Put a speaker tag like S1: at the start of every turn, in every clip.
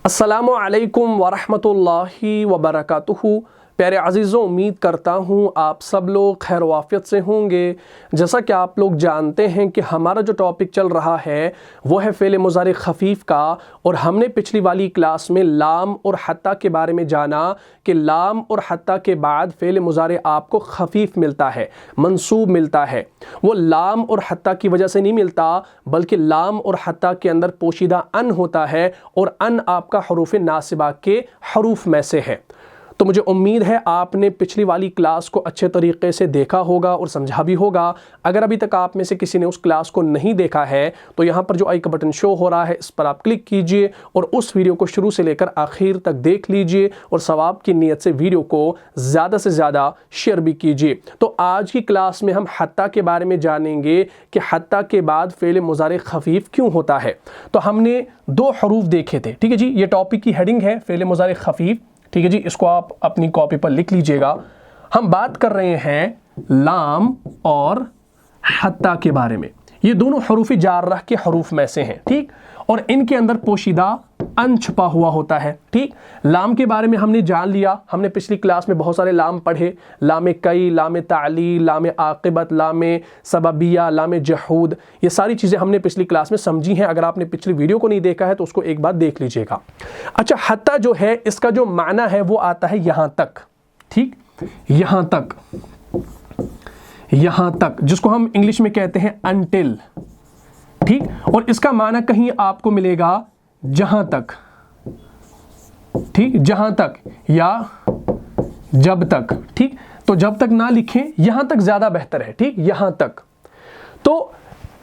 S1: अस्सलामु अलैकुम वरहमतुल्लाहि वबरकातुहू। प्यारे अज़ीज़ों, उम्मीद करता हूँ आप सब लोग खैर वाफ़ियत से होंगे। जैसा कि आप लोग जानते हैं कि हमारा जो टॉपिक चल रहा है वो है फ़ेल मुज़ारे ख़फ़ीफ़ का, और हमने पिछली वाली क्लास में लाम और हत्ता के बारे में जाना कि लाम और हत्ता के बाद फ़ेल मुज़ारे आपको ख़फ़ीफ़ मिलता है, मंसूब मिलता है। वो लाम और हत्ता की वजह से नहीं मिलता, बल्कि लाम और हत्ता के अंदर पोशीदा अन होता है, और अन आपका हरूफ़ नासिबा के हरूफ में से है। तो मुझे उम्मीद है आपने पिछली वाली क्लास को अच्छे तरीके से देखा होगा और समझा भी होगा। अगर अभी तक आप में से किसी ने उस क्लास को नहीं देखा है तो यहाँ पर जो आई का बटन शो हो रहा है इस पर आप क्लिक कीजिए और उस वीडियो को शुरू से लेकर आखिर तक देख लीजिए, और सवाब की नीयत से वीडियो को ज़्यादा से ज़्यादा शेयर भी कीजिए। तो आज की क्लास में हम हत्ता के बारे में जानेंगे कि हत्ता के बाद फ़ेल मुज़ारे ख़फ़ीफ़ क्यों होता है। तो हमने दो हरूफ देखे थे, ठीक है जी। ये टॉपिक की हेडिंग है फ़ेल मुज़ारे ख़फ़ीफ़, ठीक है जी। इसको आप अपनी कॉपी पर लिख लीजिएगा। हम बात कर रहे हैं लाम और हत्ता के बारे में। ये दोनों हरूफ जार्रह के हरूफ में से हैं, ठीक, और इनके अंदर पोशीदा अन छुपा हुआ होता है, ठीक। लाम के बारे में हमने जान लिया, हमने पिछली क्लास में बहुत सारे लाम पढ़े, लाम कई, लाम तालील, लाम आक़िबत, लाम सबबिया, लाम जहूद, ये सारी चीज़ें हमने पिछली क्लास में समझी हैं। अगर आपने पिछली वीडियो को नहीं देखा है तो उसको एक बार देख लीजिएगा। अच्छा, हत्ता जो है इसका जो माना है वो आता है यहाँ तक, ठीक, यहाँ तक, यहाँ तक, जिसको हम इंग्लिश में कहते हैं अनटिल, ठीक। और इसका माना कहीं आपको मिलेगा जहां तक, ठीक, जहां तक या जब तक, ठीक। तो जब तक ना लिखें, यहां तक ज्यादा बेहतर है, ठीक, यहां तक। तो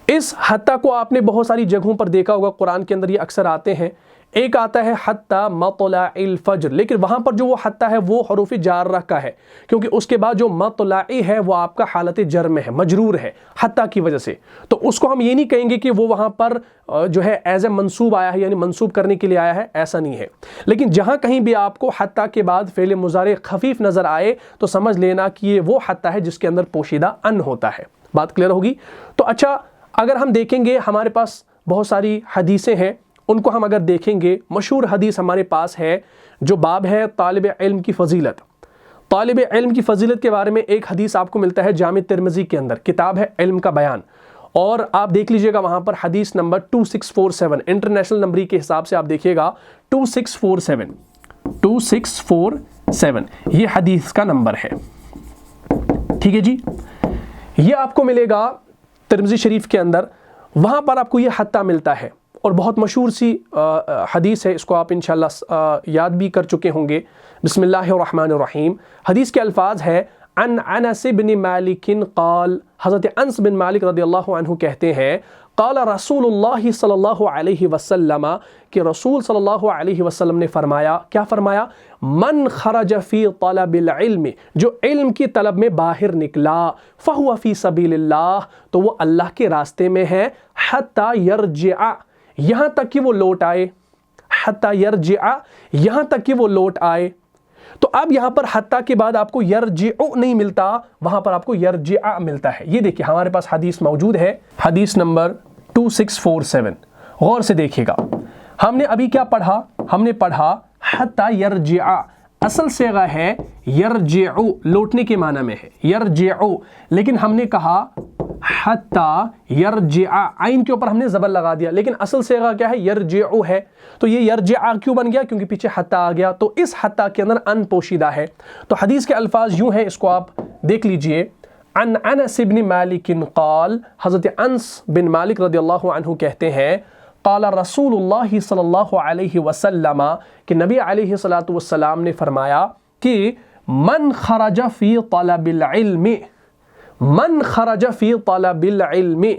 S1: इस हत्ता को आपने बहुत सारी जगहों पर देखा होगा, कुरान के अंदर ये अक्सर आते हैं। एक आता है हत्ता मतलाइल फज्र, लेकिन वहां पर जो वो हत्ता है वो हरूफ जार्रह का है, क्योंकि उसके बाद जो मतलाई है वो आपका हालत जर में है, मजरूर है हत्ता की वजह से। तो उसको हम ये नहीं कहेंगे कि वो वहां पर जो है एज ए मंसूब आया है, यानी मंसूब करने के लिए आया है, ऐसा नहीं है। लेकिन जहां कहीं भी आपको हत्ता के बाद फ़ेल मुज़ारे ख़फ़ीफ़ नजर आए तो समझ लेना कि ये वो हत्ता है जिसके अंदर पोशीदा अन होता है। बात क्लियर होगी। तो अच्छा, अगर हम देखेंगे हमारे पास बहुत सारी हदीसें हैं, उनको हम अगर देखेंगे, मशहूर हदीस हमारे पास है जो बाब है तालिब इल्म की फ़जीलत। तालिब इल्म की फ़जीलत के बारे में एक हदीस आपको मिलता है जामे तिर्मिज़ी के अंदर, किताब है इल्म का बयान, और आप देख लीजिएगा वहाँ पर हदीस नंबर 2647, इंटरनेशनल नंबरी के हिसाब से आप देखिएगा 2647 ये हदीस का नंबर है, ठीक है जी। ये आपको मिलेगा तिर्मिज़ी शरीफ के अंदर, वहाँ पर आपको ये हत्ता मिलता है, और बहुत मशहूर सी हदीस है। इसको आप इंशाअल्लाह याद भी कर चुके होंगे। बिस्मिल्लाहिर्रहमानिर्रहीम। हदीस के अल्फाज है अन अनस बिन मालिक क़ाल, हज़रत अनस बिन मालिक रदियल्लाहु अन्हु कहते हैं, क़ाल रसूलुल्लाह सल्लल्लाहु अलैहि वसल्लम, कि रसूल सल्लल्लाहु अलैहि वसल्लम ने फरमाया, क्या फरमाया, मन खरज फ़ी तलबिल इल्म, जो इल्म की तलब में बाहर निकला, फ़हुवा फ़ी सबीलिल्लाह, तो वो अल्लाह के रास्ते में है, हत्ता यरजिअ, यहाँ तक कि वो लौट आए, हत्ता यरजिअ, यहाँ तक कि वो लौट आए। तो अब यहाँ पर हत्ता के बाद आपको यरजिअ नहीं मिलता, वहाँ पर आपको यरजिअ मिलता है। ये देखिए हमारे पास हदीस मौजूद है, हदीस नंबर 2647, गौर से देखिएगा। हमने अभी क्या पढ़ा, हमने पढ़ा हत्ता यरजिअ, असल सेगा है यरजिअ, लौटने के माना में है यरजिअ, लेकिन हमने कहा हत्ता यरजिअ, आइन के ऊपर हमने ज़बर लगा दिया, लेकिन असल सेगा क्या है, यरजिअ है। तो ये यरजिअ क्यों बन गया, क्योंकि पीछे हत्ता आ गया, तो इस हत्ता के अंदर अन पोशीदा है। तो हदीस के अल्फाज यूं हैं, इसको आप देख लीजिए। अन अनस बिन मालिक क़ाल, हज़रत अनस बिन मालिक रदियल्लाहु अन्हु कहते हैं, क़ाल रसूलुल्लाह सल्लल्लाहु अलैहि वसल्लम, कि नबी अलैहि सलातु वस्सलाम ने फरमाया कि मन खरज फ़ी तलबिल इल्म, मन खरज फ़ी तलबिल इल्म,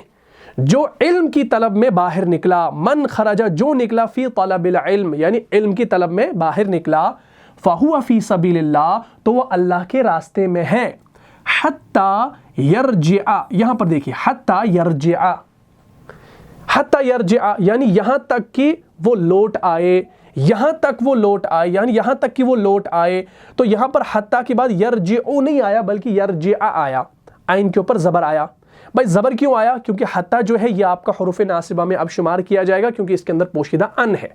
S1: जो इल्म की तलब में बाहर निकला, मन खरजा, जो निकला, फ़ी तलबिल इल्म, यानी इल्म की तलब में बाहर निकला, फ़हुवा फ़ी सबीलिल्लाह, तो वो अल्लाह के रास्ते में है, हत्ता यरजिअ, यहाँ पर देखिए हत्ता यरजिअ, हत्ता यरजिअ यानी यहाँ तक कि वो लौट आए, यहाँ तक वो लौट आए, यानी यहाँ तक कि वो लौट आए। तो यहाँ पर हत्ता के बाद यरजिअ नहीं आया, बल्कि यरजिअ आया, आइन के ऊपर ज़बर आया। भाई ज़बर क्यों आया, क्योंकि हत्ता जो है ये आपका हरूफ नासिबा में अब शुमार किया जाएगा, क्योंकि इसके अंदर पोशीदा अन है।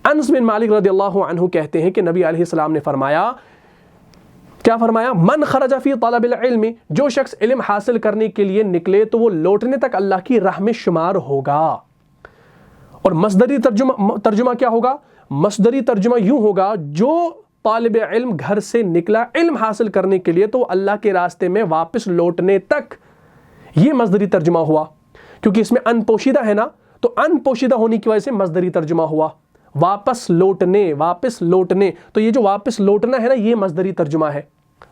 S1: انس بن مالک رضی اللہ عنہ کہتے ہیں کہ نبی علیہ السلام نے فرمایا، کیا فرمایا؟ من خرج فی طلب العلم، جو شخص علم حاصل کرنے کے لیے نکلے تو وہ لوٹنے تک اللہ کی راہ میں شمار ہوگا۔ اور مصدری ترجمہ کیا ہوگا؟ مصدری ترجمہ یوں ہوگا، جو طالب علم گھر سے نکلا علم حاصل کرنے کے لیے تو وہ اللہ کے راستے میں واپس لوٹنے تک، یہ مصدری ترجمہ ہوا، کیونکہ اس میں ان پوشیدہ ہے نا، تو ان پوشیدہ ہونے کی وجہ سے مصدری ترجمہ ہوا، واپس لوٹنے، واپس لوٹنے، تو یہ جو واپس لوٹنا ہے نا، یہ مصدری ترجمہ ہے۔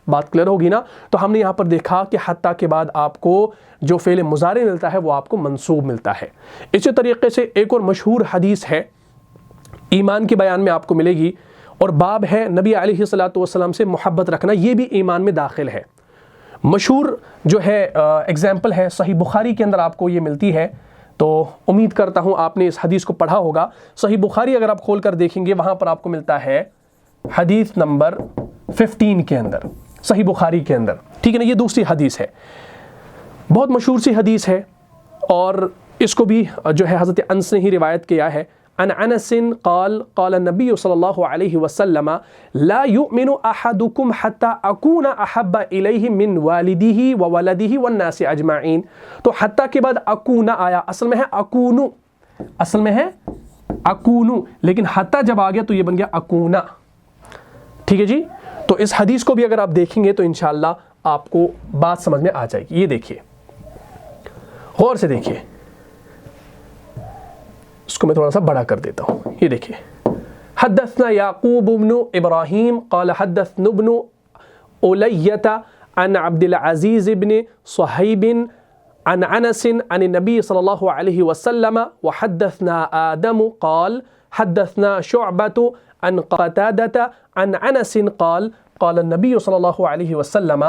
S1: بات کلیئر ہوگی نا؟ تو ہم نے یہاں پر دیکھا کہ حتیٰ کے بعد آپ کو جو فعل مضارع ملتا ہے وہ آپ کو منصوب ملتا ہے۔ اسی طریقے سے ایک اور مشہور حدیث ہے ایمان کے بیان میں آپ کو ملے گی، اور باب ہے نبی علیہ الصلوۃ والسلام سے محبت رکھنا، یہ بھی ایمان میں داخل ہے۔ مشہور جو ہے اگزامپل ہے صحیح بخاری کے اندر آپ کو یہ ملتی ہے، تو امید کرتا ہوں آپ نے اس حدیث کو پڑھا ہوگا۔ صحیح بخاری اگر آپ کھول کر دیکھیں گے، وہاں پر آپ کو ملتا ہے حدیث نمبر 15 کے اندر، صحیح بخاری کے اندر، ٹھیک ہے نا؟ یہ دوسری حدیث ہے، بہت مشہور سی حدیث ہے، اور اس کو بھی جو ہے حضرت انس نے ہی روایت کیا ہے۔ عن انس قال قال النبی صلی اللہ علیہ وسلم لا يؤمن احدكم حتى اكون احب الیہ من والدہ وولدہ والناس اجمعین۔ تو حتیٰ کے بعد اکون آیا، اصل میں ہے اکونو، اصل میں ہے اکونو، لیکن حتیٰ جب آ گیا تو یہ بن گیا اکونا، ٹھیک ہے جی؟ تو اس حدیث کو بھی اگر آپ دیکھیں گے تو انشاءاللہ آپ کو بات سمجھ میں آ جائے گی۔ یہ دیکھیے، غور سے دیکھیے، اس کو میں تھوڑا سا بڑا کر دیتا ہوں۔ یہ دیکھیے، حدثنا یعقوب بن ابراہیم قال حدثنا ابن الیۃ عن عبد العزیز بن صہیب عن انس عن النبی صلی اللہ علیہ وسلم وحدثنا آدم قال حدثنا شعبۃ عن قتادة عن انس قال قال النبی صلی اللہ علیہ وسلم۔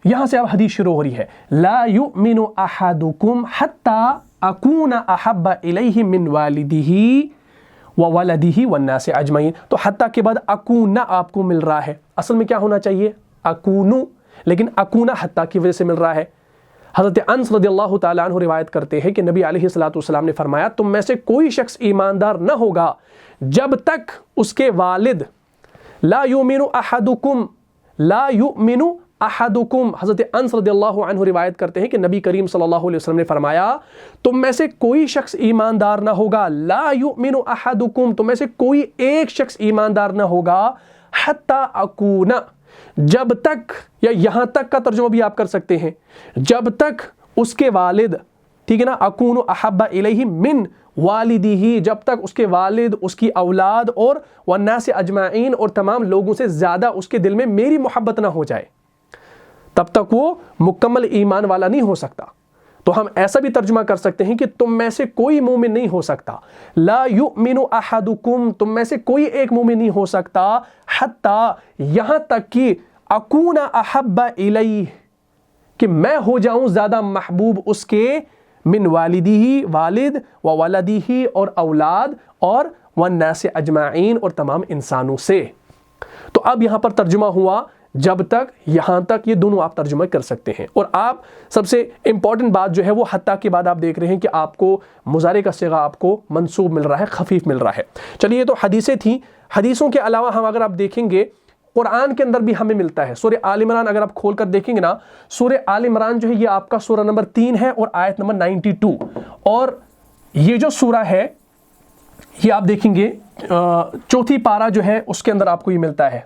S1: یہاں سے اب حدیث شروع ہو رہی ہے، لا یؤمن احدکم حتی اکون احب الیہ من والدہ وولدہ والناس اجمعین۔ تو حتیٰ کے بعد اکون آپ کو مل رہا ہے، اصل میں کیا ہونا چاہیے؟ اکونو، لیکن اکونا حتیٰ کی وجہ سے مل رہا ہے۔ حضرت انس رضی اللہ تعالیٰ عنہ روایت کرتے ہیں کہ نبی علیہ الصلوۃ والسلام نے فرمایا، تم میں سے کوئی شخص ایماندار نہ ہوگا جب تک اس کے والد، لا یؤمن احدکم، لا یؤمن احدکم، حضرت انس رضی اللہ عنہ روایت کرتے ہیں کہ نبی کریم صلی اللہ علیہ وسلم نے فرمایا، تم میں سے کوئی شخص ایماندار نہ ہوگا، لا یؤمن احدکم، تم میں سے کوئی ایک شخص ایماندار نہ ہوگا، حتی اکون، جب تک، یا یہاں تک کا ترجمہ بھی آپ کر سکتے ہیں، جب تک اس کے والد، ٹھیک ہے نا، اکون احب الیہ من والدہ، جب تک اس کے والد، اس کی اولاد اور والناس اجمعین، اور تمام لوگوں سے زیادہ اس کے دل میں میری محبت نہ ہو جائے، تب تک وہ مکمل ایمان والا نہیں ہو سکتا۔ تو ہم ایسا بھی ترجمہ کر سکتے ہیں کہ تم میں سے کوئی مومن نہیں ہو سکتا، لا یؤمن احدکم، تم میں سے کوئی ایک مومن نہیں ہو سکتا، حتیٰ، یہاں تک کہ اکون احب الیہ، کہ میں ہو جاؤں زیادہ محبوب اس کے، من والدہ، والد، وولدہ، اور اولاد، اور والناس اجمعین، اور تمام انسانوں سے۔ تو اب یہاں پر ترجمہ ہوا جب تک، یہاں تک، یہ دونوں آپ ترجمہ کر سکتے ہیں۔ اور آپ سب سے امپورٹنٹ بات جو ہے وہ حتیٰ کے بعد آپ دیکھ رہے ہیں کہ آپ کو مضارع کا صیغہ آپ کو منصوب مل رہا ہے، خفیف مل رہا ہے۔ چلیے، یہ تو حدیثیں تھیں۔ حدیثوں کے علاوہ ہم اگر آپ دیکھیں گے قرآن کے اندر بھی ہمیں ملتا ہے۔ سورہ آل عمران اگر آپ کھول کر دیکھیں گے نا، سورہ آل عمران جو ہے یہ آپ کا سورہ نمبر 3 ہے اور آیت نمبر 92، اور یہ جو سورہ ہے یہ آپ دیکھیں گے چوتھی پارہ جو ہے اس کے اندر آپ کو یہ ملتا ہے۔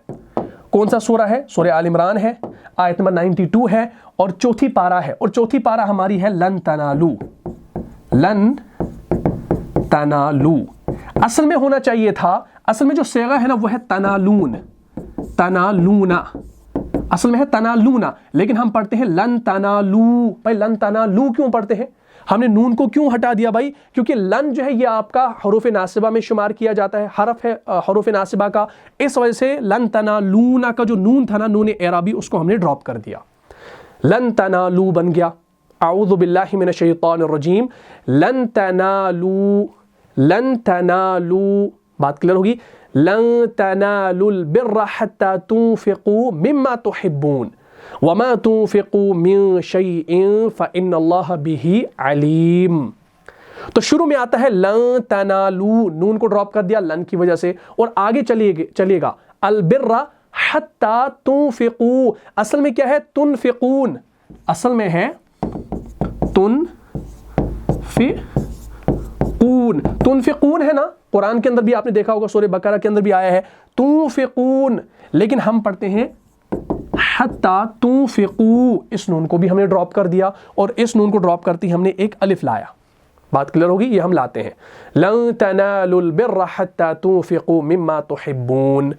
S1: کون سا سورہ ہے؟ سورہ آل عمران ہے، آیت نمبر 92 ہے، اور چوتھی پارہ ہے، اور چوتھی پارہ ہماری ہے لن تنالو، لن تنالو۔ اصل میں ہونا چاہیے تھا، اصل میں جو صیغہ ہے نا وہ ہے تنالون، تنالونا، اصل میں ہے تنالونا، لیکن ہم پڑھتے ہیں لن تنالو۔ بھائی لن تنالو کیوں پڑھتے ہیں؟ ہم نے نون کو کیوں ہٹا دیا بھائی؟ کیونکہ لن جو ہے یہ آپ کا حروف ناصبہ میں شمار کیا جاتا ہے، حرف ہے حروف ناصبہ کا، اس وجہ سے لن تنالونا کا جو نون تھا نا، نون اعرابی، اس کو ہم نے ڈراپ کر دیا، لن تنالو بن گیا۔ اعوذ باللہ من الشیطان الرجیم، لن تنالو، لن تنالو، بات کلیئر ہوگی، لن تنالوا البر حتى تنفقوا مما تحبون وما تنفقوا من شيء فإن الله به عليم۔ तो शुरू में आता है लन तनालू, नून को ड्रॉप कर दिया लन की वजह से, और आगे चलिएगा अल बिर्रा हत्ता तुनफिकू, असल में क्या है तुनफिकून, असल में है तुनफिकून है ना, कुरान के अंदर भी आपने देखा होगा, सूरह बकरा के अंदर भी आया है तुनफिकून, लेकिन हम पढ़ते हैं हत्ता तुनफिकू, इस नून को भी हमने ड्रॉप कर दिया और इस नून को ड्रॉप करती हमने एक अलिफ लाया। बात क्लियर होगी, ये हम लाते हैं लन तनालुल बिर्रा हत्ता तुनफिकू मिम्मा तुहिब्बून।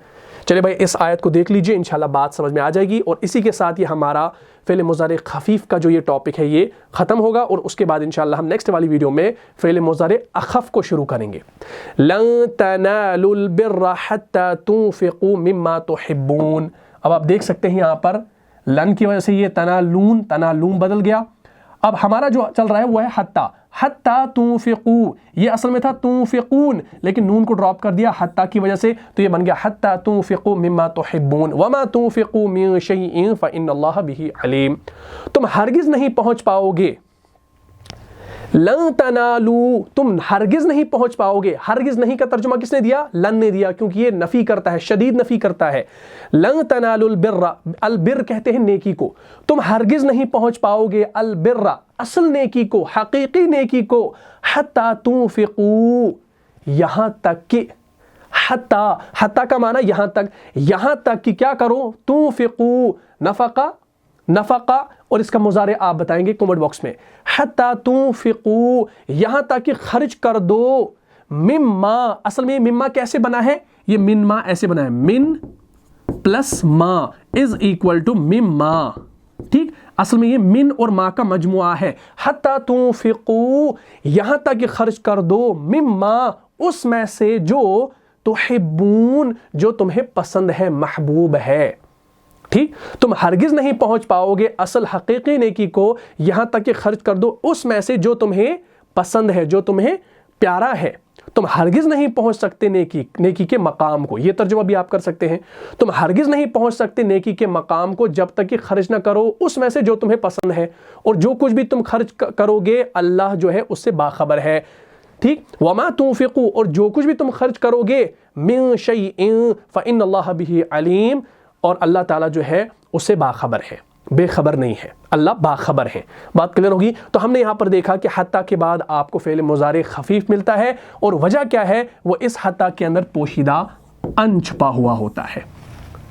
S1: चलिए भाई इस आयत को देख लीजिए, इंशाल्लाह बात समझ में आ जाएगी, और इसी के साथ ये हमारा फ़ेल मुज़ारे खफीफ का जो ये टॉपिक है ये ख़त्म होगा, और उसके बाद इंशाल्लाह हम नेक्स्ट वाली वीडियो में फ़ेल मुज़ारे अखफ़ को शुरू करेंगे। लन तनालुल बिर्रा हत्ता तुनफिकू मिम्मा तुहिब्बून। अब आप देख सकते हैं यहाँ पर लन की वजह से ये तनालून बदल गया। अब हमारा जो चल रहा है वो है हत्ता तुनफिकू, ये असल में था तुनफिकून, लेकिन नून को ड्रॉप कर दिया हत्ता की वजह से, तो ये बन गया हत्ता तुनफिकू मिम्मा तुहिब्बून वमा तुनफिकू मिन शैइन फइन्नल्लाह बिही अलीम। तुम हरगिज़ नहीं पहुंच पाओगे, लन तनालू, तुम हरगिज़ नहीं पहुंच पाओगे। हरगिज़ नहीं का तर्जुमा किसने दिया? लन ने दिया, क्योंकि ये नफ़ी करता है, शदीद नफ़ी करता है। लन तनालुल बिर्रा, अल बिर कहते हैं नेकी को, तुम हरगिज़ नहीं पहुंच पाओगे अल बिर्रा, असल नेकी को, हकीकी नेकी को, हत्ता तुनफिकू, यहाँ तक कि, हत्ता का माना यहाँ तक कि क्या करो, तुनफिकू, नफ़का, और इसका मुज़ारे आप बताएंगे कमेंट बॉक्स में। हत्ता तुनफिकू, यहाँ तक कि खर्च कर दो, मिम्मा, असल में मिम्मा कैसे बना है, ये मिनमा ऐसे बना है, मिन प्लस मा इज इक्वल टू मिम्मा, ठीक, असल में ये मिन और मा का मजमुआ है। हत्ता तुनफिकू, यहाँ तक कि खर्च कर दो, मिम्मा, उसमें से जो तुहिब्बून, जो तुम्हें पसंद है, महबूब है, ठीक। तुम हरगिज़ नहीं पहुंच पाओगे असल हकीकी नेकी को, यहां तक कि खर्च कर दो उसमें से जो तुम्हें पसंद है, जो तुम्हें प्यारा है। तुम हरगिज़ नहीं पहुंच सकते नेकी के मकाम को, यह तर्जुमा भी आप कर सकते हैं। तुम हरगिज़ नहीं पहुंच सकते नेकी के मकाम को जब तक कि खर्च ना करो उसमें से जो तुम्हें पसंद है, और जो कुछ भी तुम खर्च करोगे अल्लाह जो है उससे बाखबर है, ठीक। वमा तुनफिकू, और जो कुछ भी तुम खर्च करोगे, मिन शैइन फइन्नल्लाह बिही अलीम, और अल्लाह ताला जो है उससे बाखबर है, बेखबर नहीं है, अल्लाह बाखबर है। बात क्लियर होगी। तो हमने यहाँ पर देखा कि हत्ता के बाद आपको फ़ेल मुज़ारे खफीफ मिलता है, और वजह क्या है, वो इस हत्ता के अंदर पोशीदा अन छुपा हुआ होता है।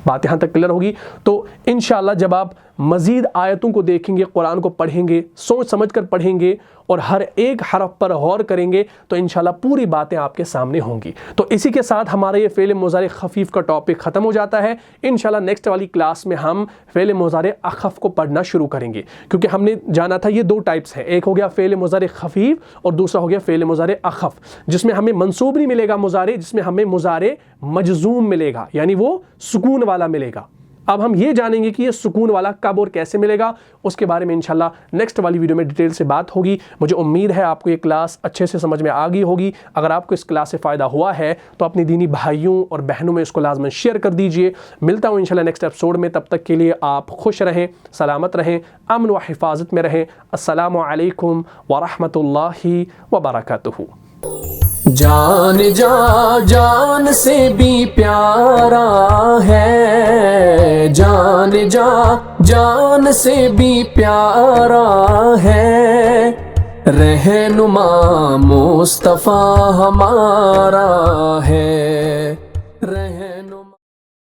S1: बात यहाँ तक क्लियर होगी। तो इंशाअल्लाह जब आप मज़ीद आयतों को देखेंगे, कुरान को पढ़ेंगे, सोच समझ कर पढ़ेंगे और हर एक हरफ पर गौर करेंगे, तो इंशाअल्लाह पूरी बातें आपके सामने होंगी। तो इसी के साथ हमारा ये फ़ेल मुज़ारे खफीफ का टॉपिक ख़त्म हो जाता है। इंशाअल्लाह नेक्स्ट वाली क्लास में हम फ़ेल मुज़ारे अखफ़ को पढ़ना शुरू करेंगे, क्योंकि हमने जाना था ये दो टाइप्स हैं, एक हो गया फ़ेल मुज़ारे खफीफ और दूसरा हो गया फ़ेल मुज़ारे अखफ़, जिसमें हमें मंसूब नहीं मिलेगा मुज़ारे, जिसमें हमें मुज़ारे मजज़ूम मिलेगा, यानी वो सुकून वाला मिलेगा। अब हम ये जानेंगे कि ये सुकून वाला कब और कैसे मिलेगा, उसके बारे में इंशाल्लाह नेक्स्ट वाली वीडियो में डिटेल से बात होगी। मुझे उम्मीद है आपको ये क्लास अच्छे से समझ में आ गई होगी। अगर आपको इस क्लास से फ़ायदा हुआ है तो अपनी दीनी भाइयों और बहनों में इसको लाजमन शेयर कर दीजिए। मिलता हूँ इंशाल्लाह नेक्स्ट एपिसोड में, तब तक के लिए आप खुश रहें, सलामत रहें, अमन व हिफाजत में रहें। अस्सलामु अलैकुम व रहमतुल्लाहि व बरकातुहू।
S2: जान जान से भी प्यारा है, जान से भी प्यारा है, रहनुमा मुस्तफ़ा हमारा है।